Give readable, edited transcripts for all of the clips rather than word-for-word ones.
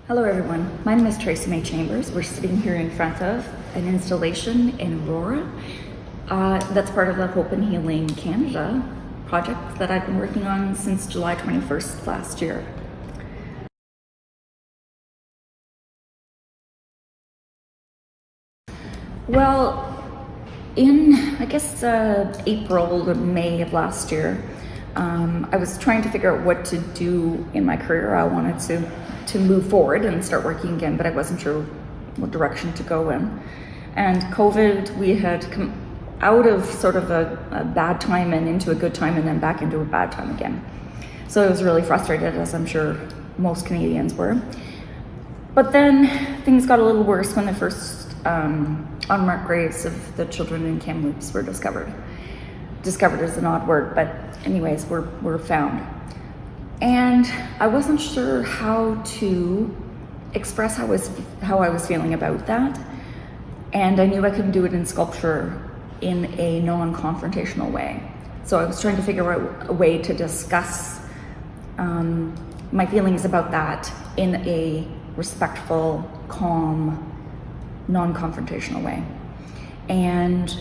Hello everyone, my name is Tracey Mae Chambers. We're sitting here in front of an installation in Aurora that's part of the Hope and Healing Canada project that I've been working on since July 21st last year. Well, in April or May of last year, I was trying to figure out what to do in my career. I wanted to move forward and start working again, but I wasn't sure what direction to go in. And COVID, we had come out of sort of a bad time and into a good time and then back into a bad time again. So I was really frustrated, as I'm sure most Canadians were. But then things got a little worse when the first unmarked graves of the children in Kamloops were discovered. Discovered is an odd word, but anyways, were found. And I wasn't sure how to express how I was feeling about that. And I knew I couldn't do it in sculpture in a non-confrontational way. So I was trying to figure out a way to discuss my feelings about that in a respectful, calm, non-confrontational way. And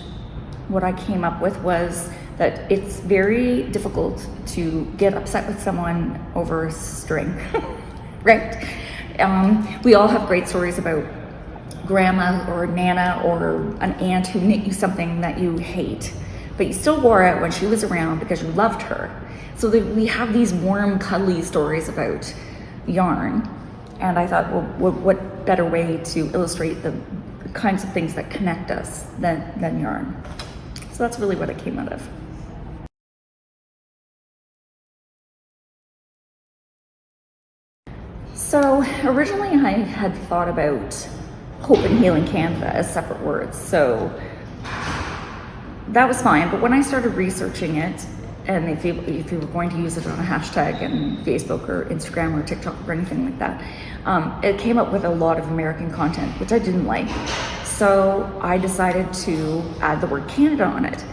what I came up with was that it's very difficult to get upset with someone over a string, right? We all have great stories about grandma or nana or an aunt who knit you something that you hate, but you still wore it when she was around because you loved her. So we have these warm, cuddly stories about yarn. And I thought, well, what better way to illustrate the kinds of things that connect us than yarn? So that's really what it came out of. So originally I had thought about Hope and Healing Canada as separate words, so that was fine. But when I started researching it, and if you were going to use it on a hashtag in Facebook or Instagram or TikTok or anything like that, it came up with a lot of American content, which I didn't like. So I decided to add the word Canada on it.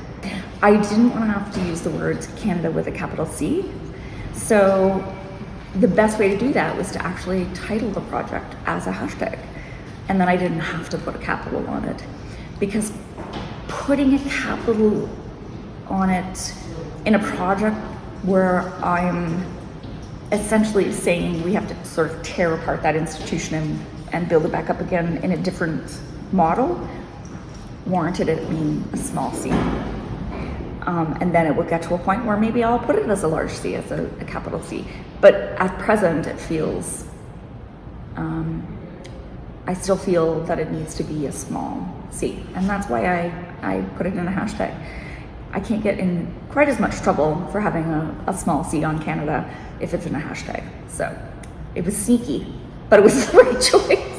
I didn't want to have to use the word Canada with a capital C. So the best way to do that was to actually title the project as a hashtag. And then I didn't have to put a capital on it, because putting a capital on it in a project where I'm essentially saying we have to sort of tear apart that institution and build it back up again in a different model warranted it being a small C. And then it would get to a point where maybe I'll put it as a large C, as a capital C. But at present, it feels, I still feel that it needs to be a small C. And that's why I put it in a hashtag. I can't get in quite as much trouble for having a small C on Canada if it's in a hashtag. So it was sneaky, but it was the right choice.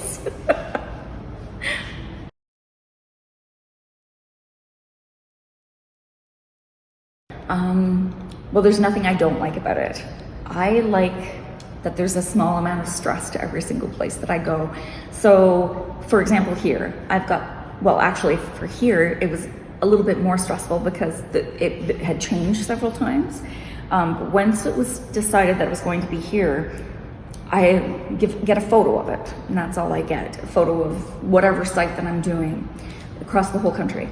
Well, there's nothing I don't like about it. I like that there's a small amount of stress to every single place that I go. So, for example, here, actually for here, it was a little bit more stressful because it had changed several times. But once it was decided that it was going to be here, I get a photo of it, and that's all I get, a photo of whatever site that I'm doing across the whole country.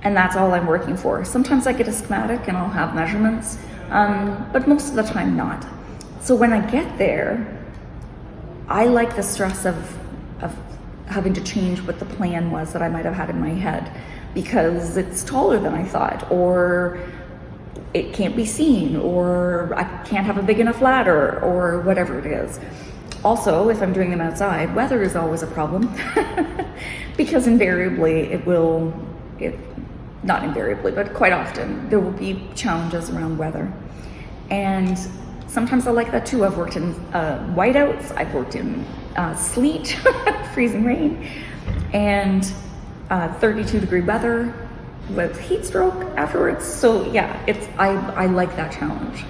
And that's all I'm working for. Sometimes I get a schematic and I'll have measurements, but most of the time not. So when I get there, I like the stress of having to change what the plan was that I might have had in my head, because it's taller than I thought, or it can't be seen, or I can't have a big enough ladder, or whatever it is. Also, if I'm doing them outside, weather is always a problem, because invariably not invariably, but quite often, there will be challenges around weather. And sometimes I like that too. I've worked in whiteouts, I've worked in sleet, freezing rain, and 32-degree weather with heat stroke afterwards. So yeah, I like that challenge.